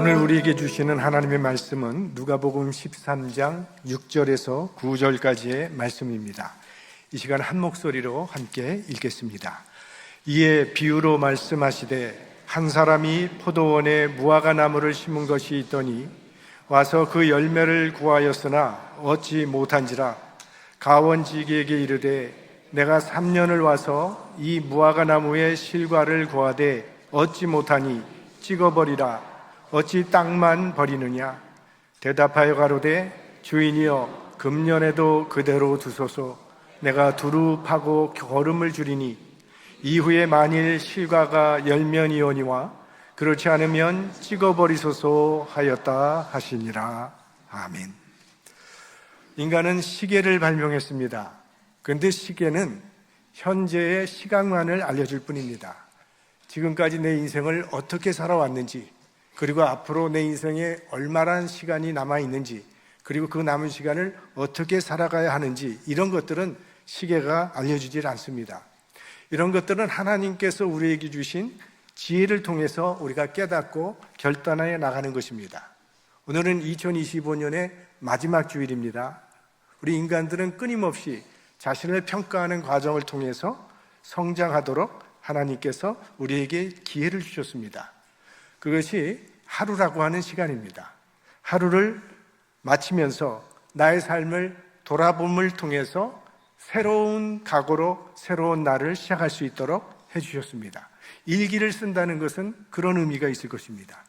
오늘 우리에게 주시는 하나님의 말씀은 누가복음 13장 6절에서 9절까지의 말씀입니다. 이 시간 한 목소리로 함께 읽겠습니다. 이에 비유로 말씀하시되 한 사람이 포도원에 무화과 나무를 심은 것이 있더니 와서 그 열매를 구하였으나 얻지 못한지라 가원지기에게 이르되 내가 3년을 와서 이 무화과 나무의 실과를 구하되 얻지 못하니 찍어버리라. 어찌 땅만 버리느냐? 대답하여 가로되 주인이여 금년에도 그대로 두소서. 내가 두루 파고 거름을 주리니 이후에 만일 실과가 열면이오니와 그렇지 않으면 찍어버리소서 하였다 하시니라. 아멘. 인간은 시계를 발명했습니다. 그런데 시계는 현재의 시간만을 알려줄 뿐입니다. 지금까지 내 인생을 어떻게 살아왔는지, 그리고 앞으로 내 인생에 얼마나 시간이 남아있는지, 그리고 그 남은 시간을 어떻게 살아가야 하는지, 이런 것들은 시계가 알려주질 않습니다. 이런 것들은 하나님께서 우리에게 주신 지혜를 통해서 우리가 깨닫고 결단해 나가는 것입니다. 오늘은 2025년의 마지막 주일입니다. 우리 인간들은 끊임없이 자신을 평가하는 과정을 통해서 성장하도록 하나님께서 우리에게 기회를 주셨습니다. 그것이 하루라고 하는 시간입니다. 하루를 마치면서 나의 삶을 돌아봄을 통해서 새로운 각오로 새로운 날을 시작할 수 있도록 해주셨습니다. 일기를 쓴다는 것은 그런 의미가 있을 것입니다.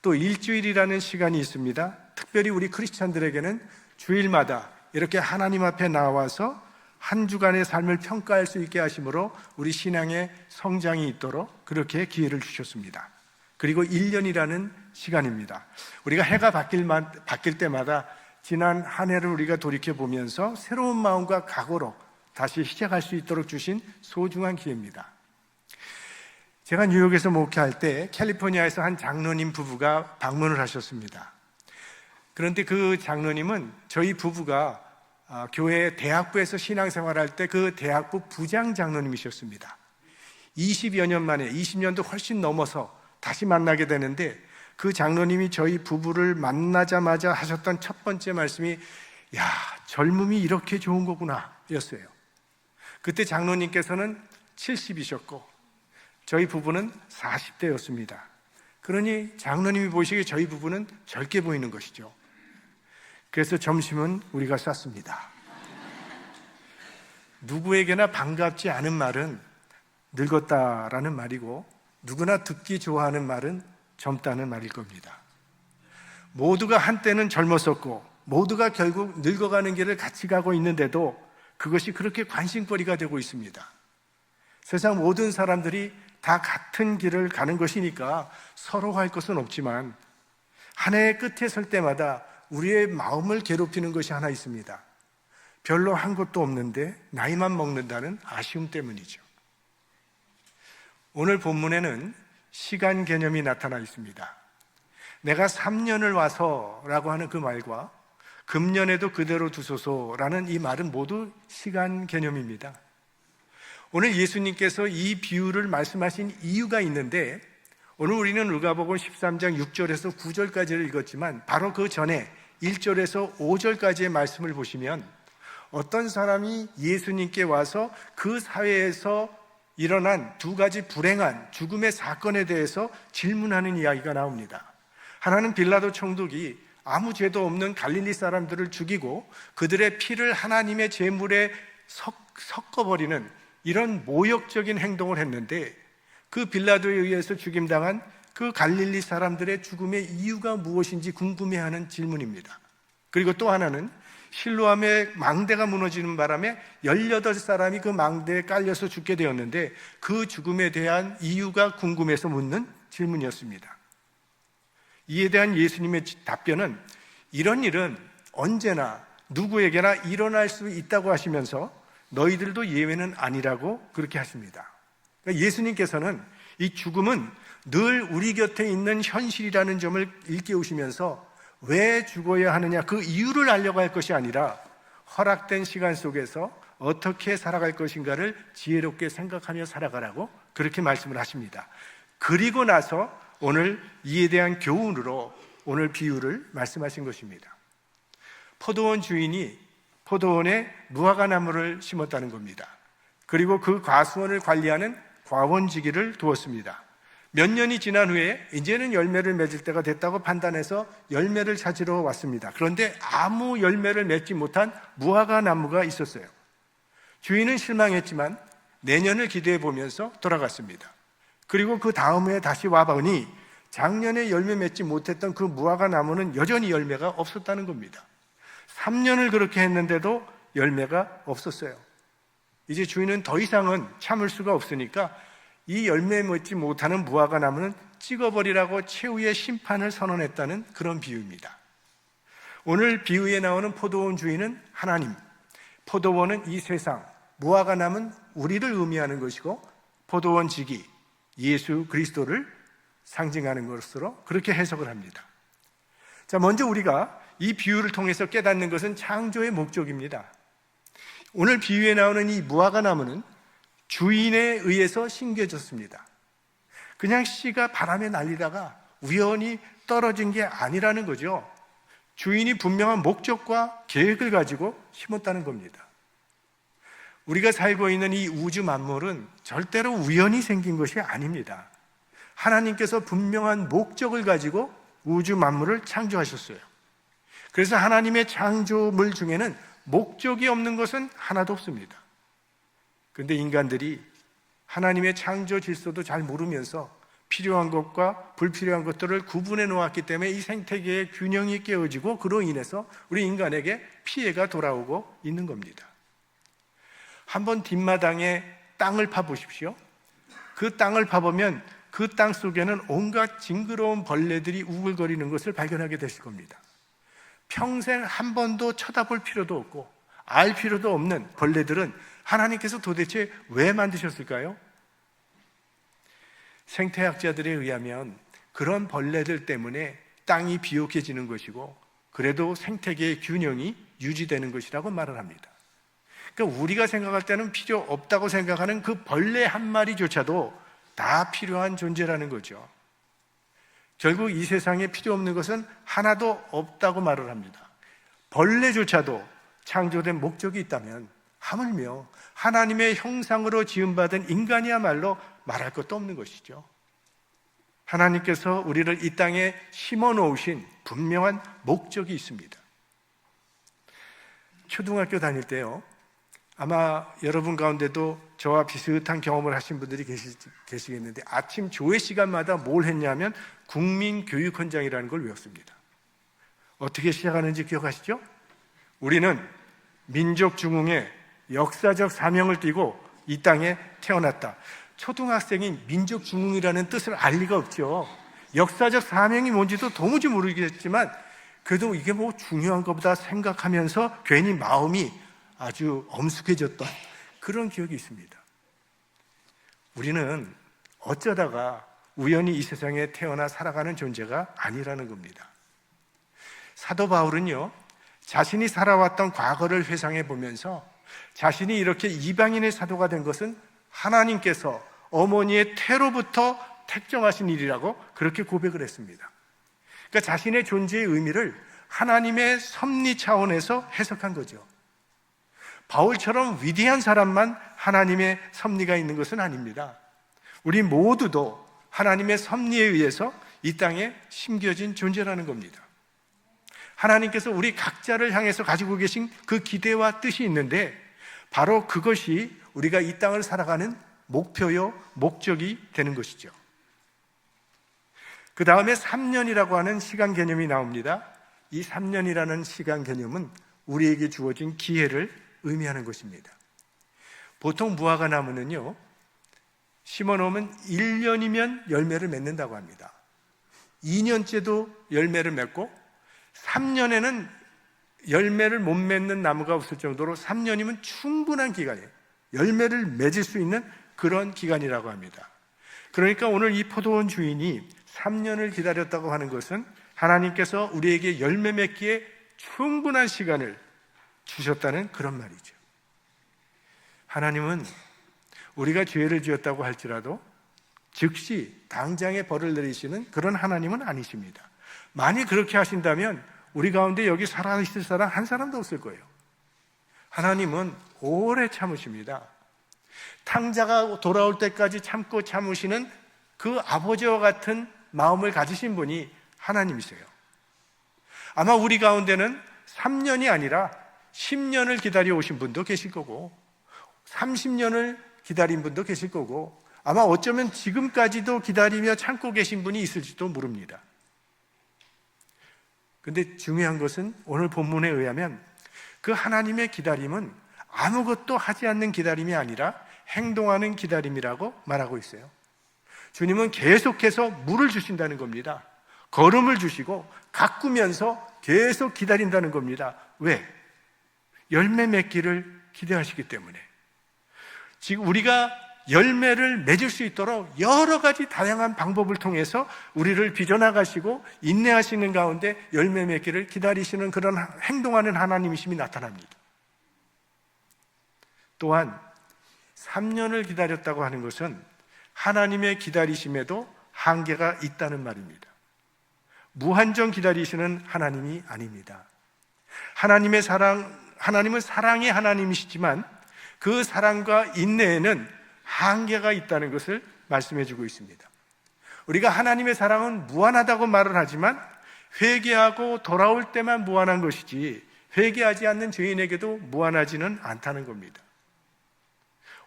또 일주일이라는 시간이 있습니다. 특별히 우리 크리스찬들에게는 주일마다 이렇게 하나님 앞에 나와서 한 주간의 삶을 평가할 수 있게 하심으로 우리 신앙의 성장이 있도록 그렇게 기회를 주셨습니다. 그리고 1년이라는 시간입니다. 우리가 해가 바뀔 때마다 지난 한 해를 우리가 돌이켜보면서 새로운 마음과 각오로 다시 시작할 수 있도록 주신 소중한 기회입니다. 제가 뉴욕에서 목회할 때 캘리포니아에서 한 장로님 부부가 방문을 하셨습니다. 그런데 그 장로님은 저희 부부가 교회 대학부에서 신앙생활할 때 그 대학부 부장 장로님이셨습니다. 20여 년 만에, 20년도 훨씬 넘어서 다시 만나게 되는데, 그 장로님이 저희 부부를 만나자마자 하셨던 첫 번째 말씀이 야, 젊음이 이렇게 좋은 거구나 였어요. 그때 장로님께서는 70이셨고 저희 부부는 40대였습니다. 그러니 장로님이 보시기에 저희 부부는 젊게 보이는 것이죠. 그래서 점심은 우리가 쌌습니다. 누구에게나 반갑지 않은 말은 늙었다라는 말이고, 누구나 듣기 좋아하는 말은 젊다는 말일 겁니다. 모두가 한때는 젊었었고 모두가 결국 늙어가는 길을 같이 가고 있는데도 그것이 그렇게 관심거리가 되고 있습니다. 세상 모든 사람들이 다 같은 길을 가는 것이니까 서로 할 것은 없지만 한 해의 끝에 설 때마다 우리의 마음을 괴롭히는 것이 하나 있습니다. 별로 한 것도 없는데 나이만 먹는다는 아쉬움 때문이죠. 오늘 본문에는 시간 개념이 나타나 있습니다. 내가 3년을 와서 라고 하는 그 말과 금년에도 그대로 두소서라는 이 말은 모두 시간 개념입니다. 오늘 예수님께서 이 비유를 말씀하신 이유가 있는데, 오늘 우리는 누가복음 13장 6절에서 9절까지를 읽었지만 바로 그 전에 1절에서 5절까지의 말씀을 보시면 어떤 사람이 예수님께 와서 그 사회에서 일어난 두 가지 불행한 죽음의 사건에 대해서 질문하는 이야기가 나옵니다. 하나는 빌라도 총독이 아무 죄도 없는 갈릴리 사람들을 죽이고 그들의 피를 하나님의 제물에 섞어버리는 이런 모욕적인 행동을 했는데, 그 빌라도에 의해서 죽임당한 그 갈릴리 사람들의 죽음의 이유가 무엇인지 궁금해하는 질문입니다. 그리고 또 하나는 실로암의 망대가 무너지는 바람에 18사람이 그 망대에 깔려서 죽게 되었는데 그 죽음에 대한 이유가 궁금해서 묻는 질문이었습니다. 이에 대한 예수님의 답변은 이런 일은 언제나 누구에게나 일어날 수 있다고 하시면서 너희들도 예외는 아니라고 그렇게 하십니다. 그러니까 예수님께서는 이 죽음은 늘 우리 곁에 있는 현실이라는 점을 일깨우시면서 왜 죽어야 하느냐, 그 이유를 알려고 할 것이 아니라 허락된 시간 속에서 어떻게 살아갈 것인가를 지혜롭게 생각하며 살아가라고 그렇게 말씀을 하십니다. 그리고 나서 오늘 이에 대한 교훈으로 오늘 비유를 말씀하신 것입니다. 포도원 주인이 포도원에 무화과나무를 심었다는 겁니다. 그리고 그 과수원을 관리하는 과원지기를 두었습니다. 몇 년이 지난 후에 이제는 열매를 맺을 때가 됐다고 판단해서 열매를 찾으러 왔습니다. 그런데 아무 열매를 맺지 못한 무화과나무가 있었어요. 주인은 실망했지만 내년을 기대해 보면서 돌아갔습니다. 그리고 그 다음 해에 다시 와보니 작년에 열매 맺지 못했던 그 무화과나무는 여전히 열매가 없었다는 겁니다. 3년을 그렇게 했는데도 열매가 없었어요. 이제 주인은 더 이상은 참을 수가 없으니까 이 열매 맺지 못하는 무화과나무는 찍어버리라고 최후의 심판을 선언했다는 그런 비유입니다. 오늘 비유에 나오는 포도원 주인은 하나님, 포도원은 이 세상, 무화과나무는 우리를 의미하는 것이고 포도원 지기, 예수 그리스도를 상징하는 것으로 그렇게 해석을 합니다. 자, 먼저 우리가 이 비유를 통해서 깨닫는 것은 창조의 목적입니다. 오늘 비유에 나오는 이 무화과나무는 주인에 의해서 심겨졌습니다. 그냥 씨가 바람에 날리다가 우연히 떨어진 게 아니라는 거죠. 주인이 분명한 목적과 계획을 가지고 심었다는 겁니다. 우리가 살고 있는 이 우주 만물은 절대로 우연히 생긴 것이 아닙니다. 하나님께서 분명한 목적을 가지고 우주 만물을 창조하셨어요. 그래서 하나님의 창조물 중에는 목적이 없는 것은 하나도 없습니다. 그런데 인간들이 하나님의 창조 질서도 잘 모르면서 필요한 것과 불필요한 것들을 구분해 놓았기 때문에 이 생태계의 균형이 깨어지고 그로 인해서 우리 인간에게 피해가 돌아오고 있는 겁니다. 한번 뒷마당에 땅을 파보십시오. 그 땅을 파보면 그 땅 속에는 온갖 징그러운 벌레들이 우글거리는 것을 발견하게 되실 겁니다. 평생 한 번도 쳐다볼 필요도 없고 알 필요도 없는 벌레들은 하나님께서 도대체 왜 만드셨을까요? 생태학자들에 의하면 그런 벌레들 때문에 땅이 비옥해지는 것이고 그래도 생태계의 균형이 유지되는 것이라고 말을 합니다. 그러니까 우리가 생각할 때는 필요 없다고 생각하는 그 벌레 한 마리조차도 다 필요한 존재라는 거죠. 결국 이 세상에 필요 없는 것은 하나도 없다고 말을 합니다. 벌레조차도 창조된 목적이 있다면 하물며 하나님의 형상으로 지음받은 인간이야말로 말할 것도 없는 것이죠. 하나님께서 우리를 이 땅에 심어 놓으신 분명한 목적이 있습니다. 초등학교 다닐 때요, 아마 여러분 가운데도 저와 비슷한 경험을 하신 분들이 계시겠는데 아침 조회 시간마다 뭘 했냐면 국민교육헌장이라는 걸 외웠습니다. 어떻게 시작하는지 기억하시죠? 우리는 민족중흥의 역사적 사명을 띠고 이 땅에 태어났다. 초등학생이 민족중흥이라는 뜻을 알 리가 없죠. 역사적 사명이 뭔지도 도무지 모르겠지만 그래도 이게 뭐 중요한 것보다 생각하면서 괜히 마음이 아주 엄숙해졌던 그런 기억이 있습니다. 우리는 어쩌다가 우연히 이 세상에 태어나 살아가는 존재가 아니라는 겁니다. 사도 바울은요, 자신이 살아왔던 과거를 회상해 보면서 자신이 이렇게 이방인의 사도가 된 것은 하나님께서 어머니의 태로부터 택정하신 일이라고 그렇게 고백을 했습니다. 그러니까 자신의 존재의 의미를 하나님의 섭리 차원에서 해석한 거죠. 바울처럼 위대한 사람만 하나님의 섭리가 있는 것은 아닙니다. 우리 모두도 하나님의 섭리에 의해서 이 땅에 심겨진 존재라는 겁니다. 하나님께서 우리 각자를 향해서 가지고 계신 그 기대와 뜻이 있는데 바로 그것이 우리가 이 땅을 살아가는 목표요, 목적이 되는 것이죠. 그 다음에 3년이라고 하는 시간 개념이 나옵니다. 이 3년이라는 시간 개념은 우리에게 주어진 기회를 의미하는 것입니다. 보통 무화과나무는요, 심어놓으면 1년이면 열매를 맺는다고 합니다. 2년째도 열매를 맺고 3년에는 열매를 못 맺는 나무가 없을 정도로 3년이면 충분한 기간이에요. 열매를 맺을 수 있는 그런 기간이라고 합니다. 그러니까 오늘 이 포도원 주인이 3년을 기다렸다고 하는 것은 하나님께서 우리에게 열매 맺기에 충분한 시간을 주셨다는 그런 말이죠. 하나님은 우리가 죄를 지었다고 할지라도 즉시 당장에 벌을 내리시는 그런 하나님은 아니십니다. 만약 그렇게 하신다면 우리 가운데 여기 살아있을 사람 한 사람도 없을 거예요. 하나님은 오래 참으십니다. 탕자가 돌아올 때까지 참고 참으시는 그 아버지와 같은 마음을 가지신 분이 하나님이세요. 아마 우리 가운데는 3년이 아니라 10년을 기다려 오신 분도 계실 거고 30년을 기다린 분도 계실 거고 아마 어쩌면 지금까지도 기다리며 참고 계신 분이 있을지도 모릅니다. 근데 중요한 것은 오늘 본문에 의하면 그 하나님의 기다림은 아무것도 하지 않는 기다림이 아니라 행동하는 기다림이라고 말하고 있어요. 주님은 계속해서 물을 주신다는 겁니다. 걸음을 주시고 가꾸면서 계속 기다린다는 겁니다. 왜? 열매 맺기를 기대하시기 때문에. 지금 우리가 열매를 맺을 수 있도록 여러 가지 다양한 방법을 통해서 우리를 빚어나가시고 인내하시는 가운데 열매 맺기를 기다리시는 그런 행동하는 하나님이심이 나타납니다. 또한 3년을 기다렸다고 하는 것은 하나님의 기다리심에도 한계가 있다는 말입니다. 무한정 기다리시는 하나님이 아닙니다. 하나님은 사랑의 하나님이시지만 그 사랑과 인내에는 한계가 있다는 것을 말씀해 주고 있습니다. 우리가 하나님의 사랑은 무한하다고 말을 하지만 회개하고 돌아올 때만 무한한 것이지 회개하지 않는 죄인에게도 무한하지는 않다는 겁니다.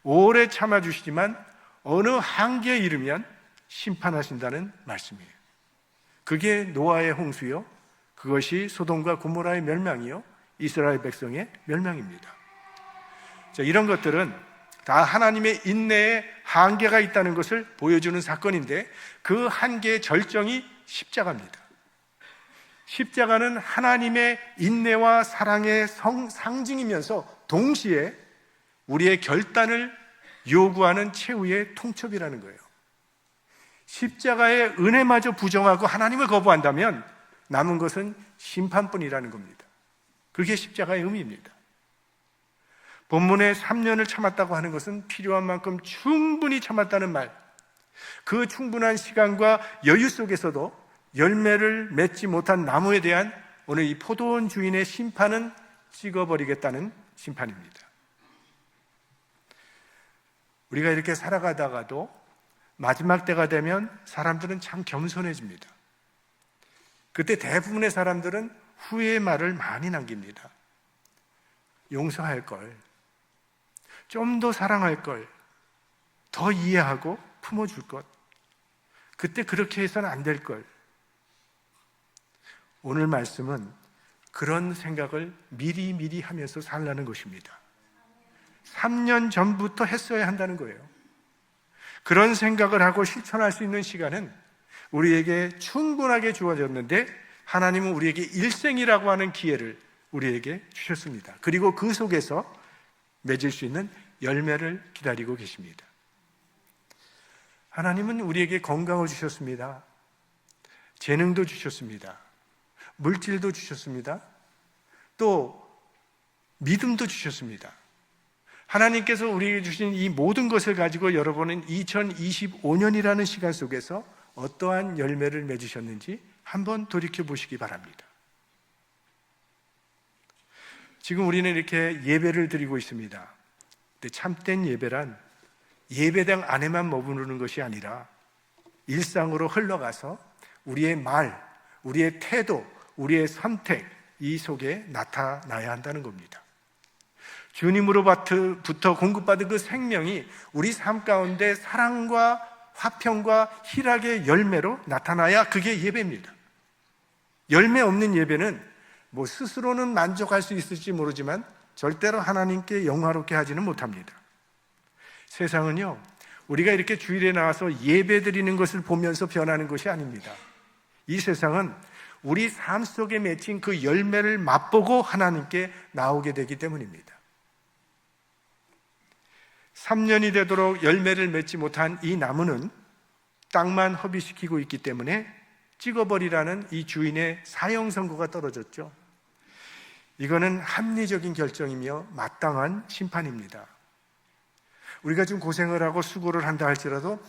오래 참아주시지만 어느 한계에 이르면 심판하신다는 말씀이에요. 그게 노아의 홍수요, 그것이 소돔과 고모라의 멸망이요, 이스라엘 백성의 멸망입니다. 자, 이런 것들은 다 하나님의 인내에 한계가 있다는 것을 보여주는 사건인데 그 한계의 절정이 십자가입니다. 십자가는 하나님의 인내와 사랑의 상징이면서 동시에 우리의 결단을 요구하는 최후의 통첩이라는 거예요. 십자가의 은혜마저 부정하고 하나님을 거부한다면 남은 것은 심판뿐이라는 겁니다. 그게 십자가의 의미입니다. 본문에 3년을 참았다고 하는 것은 필요한 만큼 충분히 참았다는 말, 그 충분한 시간과 여유 속에서도 열매를 맺지 못한 나무에 대한 오늘 이 포도원 주인의 심판은 찍어버리겠다는 심판입니다. 우리가 이렇게 살아가다가도 마지막 때가 되면 사람들은 참 겸손해집니다. 그때 대부분의 사람들은 후회의 말을 많이 남깁니다. 용서할 걸, 좀 더 사랑할 걸, 더 이해하고 품어줄 것, 그때 그렇게 해서는 안 될 걸. 오늘 말씀은 그런 생각을 미리 하면서 살라는 것입니다. 3년 전부터 했어야 한다는 거예요. 그런 생각을 하고 실천할 수 있는 시간은 우리에게 충분하게 주어졌는데 하나님은 우리에게 일생이라고 하는 기회를 우리에게 주셨습니다. 그리고 그 속에서 맺을 수 있는 열매를 기다리고 계십니다. 하나님은 우리에게 건강을 주셨습니다. 재능도 주셨습니다. 물질도 주셨습니다. 또 믿음도 주셨습니다. 하나님께서 우리에게 주신 이 모든 것을 가지고 여러분은 2025년이라는 시간 속에서 어떠한 열매를 맺으셨는지 한번 돌이켜 보시기 바랍니다. 지금 우리는 이렇게 예배를 드리고 있습니다. 근데 참된 예배란 예배당 안에만 머무르는 것이 아니라 일상으로 흘러가서 우리의 말, 우리의 태도, 우리의 선택, 이 속에 나타나야 한다는 겁니다. 주님으로부터 공급받은 그 생명이 우리 삶 가운데 사랑과 화평과 희락의 열매로 나타나야 그게 예배입니다. 열매 없는 예배는 뭐 스스로는 만족할 수 있을지 모르지만 절대로 하나님께 영화롭게 하지는 못합니다. 세상은요, 우리가 이렇게 주일에 나와서 예배 드리는 것을 보면서 변하는 것이 아닙니다. 이 세상은 우리 삶 속에 맺힌 그 열매를 맛보고 하나님께 나오게 되기 때문입니다. 3년이 되도록 열매를 맺지 못한 이 나무는 땅만 허비시키고 있기 때문에 찍어버리라는 이 주인의 사형 선고가 떨어졌죠. 이거는 합리적인 결정이며 마땅한 심판입니다. 우리가 좀 고생을 하고 수고를 한다 할지라도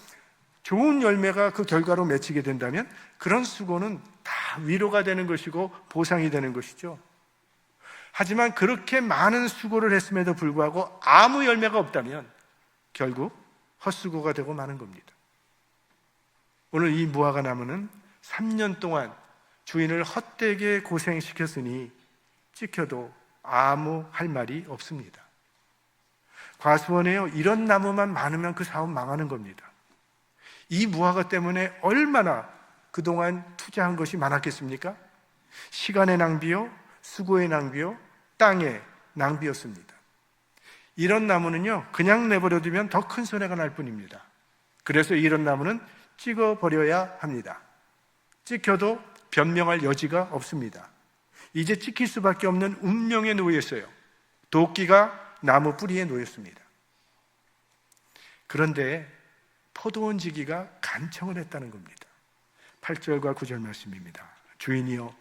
좋은 열매가 그 결과로 맺히게 된다면 그런 수고는 다 위로가 되는 것이고 보상이 되는 것이죠. 하지만 그렇게 많은 수고를 했음에도 불구하고 아무 열매가 없다면 결국 헛수고가 되고 마는 겁니다. 오늘 이 무화과 나무는 3년 동안 주인을 헛되게 고생시켰으니 찍혀도 아무 할 말이 없습니다. 과수원에요, 이런 나무만 많으면 그 사업 망하는 겁니다. 이 무화과 때문에 얼마나 그동안 투자한 것이 많았겠습니까? 시간의 낭비요, 수고의 낭비요, 땅의 낭비였습니다. 이런 나무는요, 그냥 내버려두면 더 큰 손해가 날 뿐입니다. 그래서 이런 나무는 찍어버려야 합니다. 찍혀도 변명할 여지가 없습니다. 이제 찍힐 수밖에 없는 운명에 놓여 있어요. 도끼가 나무 뿌리에 놓였습니다. 그런데 포도원 지기가 간청을 했다는 겁니다. 8절과 9절 말씀입니다. 주인이여,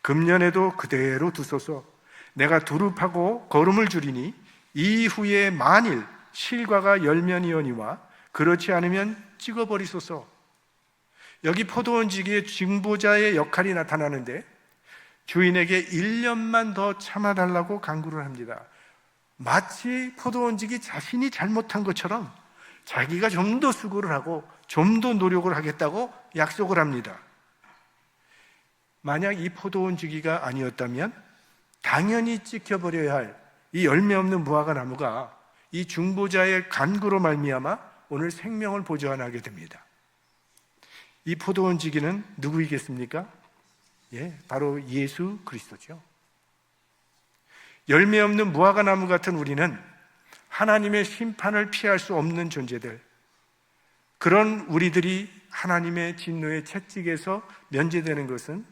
금년에도 그대로 두소서. 내가 두릅하고 거름을 줄이니 이후에 만일 실과가 열면이오니와 그렇지 않으면 찍어버리소서. 여기 포도원 지기의 징보자의 역할이 나타나는데 주인에게 1년만 더 참아달라고 간구를 합니다. 마치 포도원 지기 자신이 잘못한 것처럼 자기가 좀 더 수고를 하고 좀 더 노력을 하겠다고 약속을 합니다. 만약 이 포도원 지기가 아니었다면 당연히 찍혀버려야 할 이 열매 없는 무화과 나무가 이 중보자의 간구로 말미암아 오늘 생명을 보존하게 됩니다. 이 포도원 지기는 누구이겠습니까? 바로 예수 그리스도죠. 열매 없는 무화과 나무 같은 우리는 하나님의 심판을 피할 수 없는 존재들, 그런 우리들이 하나님의 진노의 채찍에서 면제되는 것은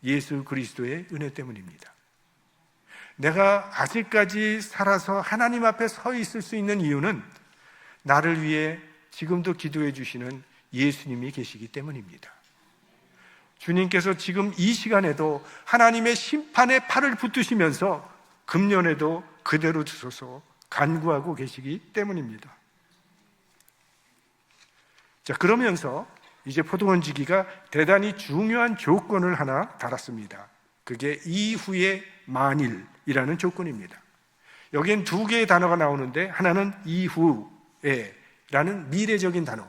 예수 그리스도의 은혜 때문입니다. 내가 아직까지 살아서 하나님 앞에 서 있을 수 있는 이유는 나를 위해 지금도 기도해 주시는 예수님이 계시기 때문입니다. 주님께서 지금 이 시간에도 하나님의 심판의 팔을 붙드시면서 금년에도 그대로 두소서 간구하고 계시기 때문입니다. 자, 그러면서 이제 포도원 지기가 대단히 중요한 조건을 하나 달았습니다. 그게 이후에 만일이라는 조건입니다. 여기엔 두 개의 단어가 나오는데 하나는 이후에라는 미래적인 단어.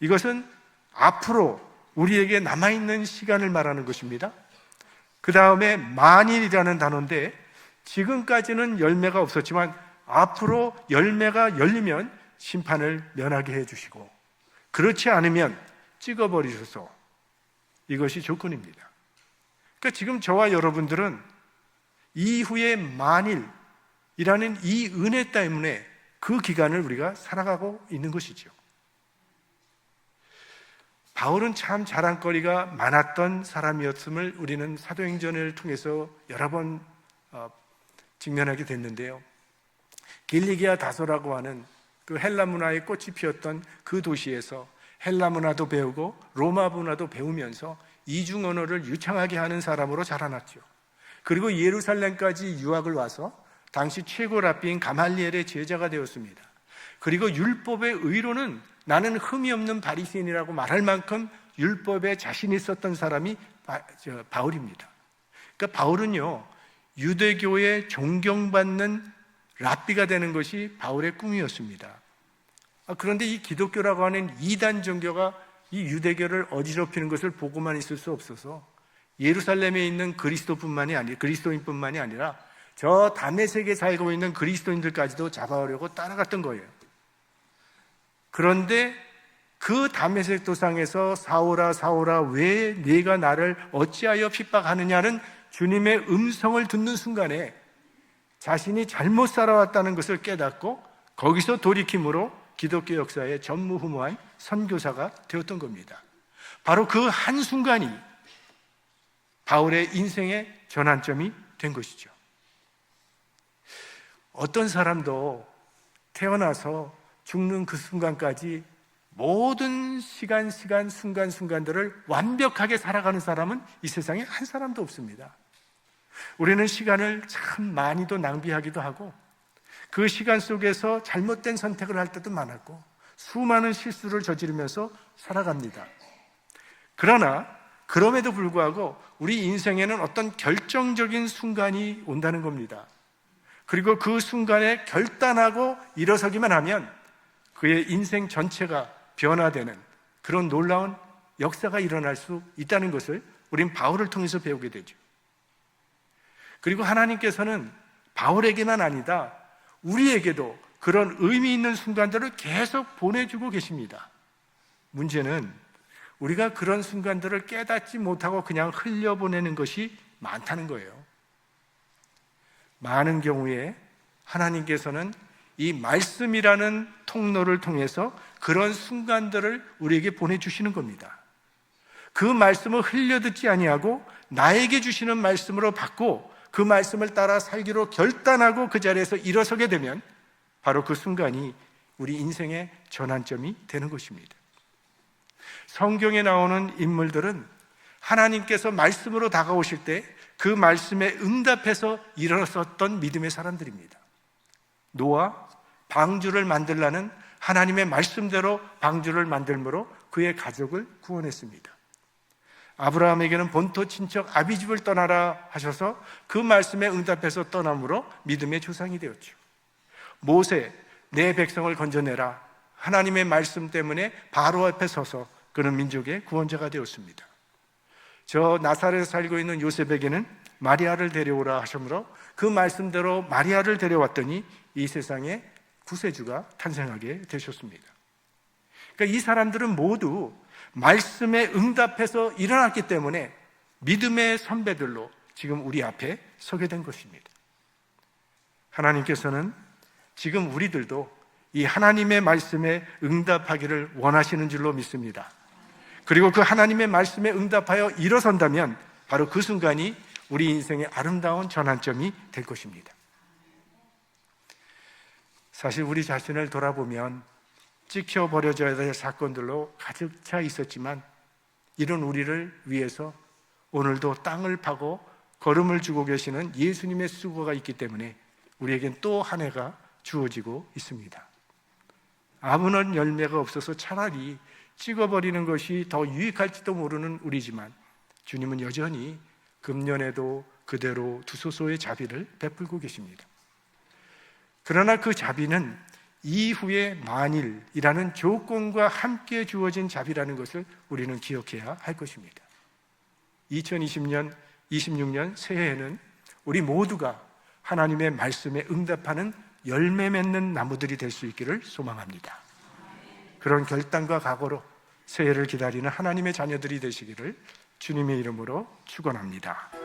이것은 앞으로 우리에게 남아있는 시간을 말하는 것입니다. 그 다음에 만일이라는 단어인데 지금까지는 열매가 없었지만 앞으로 열매가 열리면 심판을 면하게 해주시고 그렇지 않으면 찍어버리셔서 이것이 조건입니다. 그러니까 지금 저와 여러분들은 이후에 만일이라는 이 은혜 때문에 그 기간을 우리가 살아가고 있는 것이죠. 바울은 참 자랑거리가 많았던 사람이었음을 우리는 사도행전을 통해서 여러 번 직면하게 됐는데요. 길리기아 다소라고 하는 그 헬라 문화의 꽃이 피었던 그 도시에서 헬라 문화도 배우고 로마 문화도 배우면서 이중 언어를 유창하게 하는 사람으로 자라났죠. 그리고 예루살렘까지 유학을 와서 당시 최고 랍비인 가말리엘의 제자가 되었습니다. 그리고 율법의 의로는 나는 흠이 없는 바리새인이라고 말할 만큼 율법에 자신 있었던 사람이 바울입니다. 그러니까 바울은요, 유대교의 존경받는 랍비가 되는 것이 바울의 꿈이었습니다. 그런데 이 기독교라고 하는 이단 종교가 이 유대교를 어지럽히는 것을 보고만 있을 수 없어서 예루살렘에 있는 그리스도인뿐만이 아니라 저 다메섹에 살고 있는 그리스도인들까지도 잡아오려고 따라갔던 거예요. 그런데 그 다메섹 도상에서 사울아 사울아 왜 네가 나를 어찌하여 핍박하느냐는 주님의 음성을 듣는 순간에 자신이 잘못 살아왔다는 것을 깨닫고 거기서 돌이킴으로 기독교 역사의 전무후무한 선교사가 되었던 겁니다. 바로 그 한순간이 바울의 인생의 전환점이 된 것이죠. 어떤 사람도 태어나서 죽는 그 순간까지 모든 순간순간들을 완벽하게 살아가는 사람은 이 세상에 한 사람도 없습니다. 우리는 시간을 참 많이도 낭비하기도 하고 그 시간 속에서 잘못된 선택을 할 때도 많았고 수많은 실수를 저지르면서 살아갑니다. 그러나 그럼에도 불구하고 우리 인생에는 어떤 결정적인 순간이 온다는 겁니다. 그리고 그 순간에 결단하고 일어서기만 하면 그의 인생 전체가 변화되는 그런 놀라운 역사가 일어날 수 있다는 것을 우린 바울을 통해서 배우게 되죠. 그리고 하나님께서는 바울에게만 아니다, 우리에게도 그런 의미 있는 순간들을 계속 보내주고 계십니다. 문제는 우리가 그런 순간들을 깨닫지 못하고 그냥 흘려보내는 것이 많다는 거예요. 많은 경우에 하나님께서는 이 말씀이라는 통로를 통해서 그런 순간들을 우리에게 보내주시는 겁니다. 그 말씀을 흘려듣지 아니하고 나에게 주시는 말씀으로 받고 그 말씀을 따라 살기로 결단하고 그 자리에서 일어서게 되면 바로 그 순간이 우리 인생의 전환점이 되는 것입니다. 성경에 나오는 인물들은 하나님께서 말씀으로 다가오실 때 그 말씀에 응답해서 일어섰던 믿음의 사람들입니다. 노아, 방주를 만들라는 하나님의 말씀대로 방주를 만들므로 그의 가족을 구원했습니다. 아브라함에게는 본토 친척 아비집을 떠나라 하셔서 그 말씀에 응답해서 떠남으로 믿음의 조상이 되었죠. 모세, 내 백성을 건져내라, 하나님의 말씀 때문에 바로 앞에 서서 그는 민족의 구원자가 되었습니다. 저 나사렛에 살고 있는 요셉에게는 마리아를 데려오라 하셨으므로 그 말씀대로 마리아를 데려왔더니 이 세상에 구세주가 탄생하게 되셨습니다. 그러니까 이 사람들은 모두 말씀에 응답해서 일어났기 때문에 믿음의 선배들로 지금 우리 앞에 서게 된 것입니다. 하나님께서는 지금 우리들도 이 하나님의 말씀에 응답하기를 원하시는 줄로 믿습니다. 그리고 그 하나님의 말씀에 응답하여 일어선다면 바로 그 순간이 우리 인생의 아름다운 전환점이 될 것입니다. 사실 우리 자신을 돌아보면 찍혀버려져야 될 사건들로 가득 차 있었지만 이런 우리를 위해서 오늘도 땅을 파고 걸음을 주고 계시는 예수님의 수고가 있기 때문에 우리에겐 또 한 해가 주어지고 있습니다. 아무런 열매가 없어서 차라리 찍어버리는 것이 더 유익할지도 모르는 우리지만 주님은 여전히 금년에도 그대로 두소서의 자비를 베풀고 계십니다. 그러나 그 자비는 이후에 만일이라는 조건과 함께 주어진 자비라는 것을 우리는 기억해야 할 것입니다. 2020년, 26년 새해에는 우리 모두가 하나님의 말씀에 응답하는 열매 맺는 나무들이 될 수 있기를 소망합니다. 그런 결단과 각오로 새해를 기다리는 하나님의 자녀들이 되시기를 주님의 이름으로 축원합니다.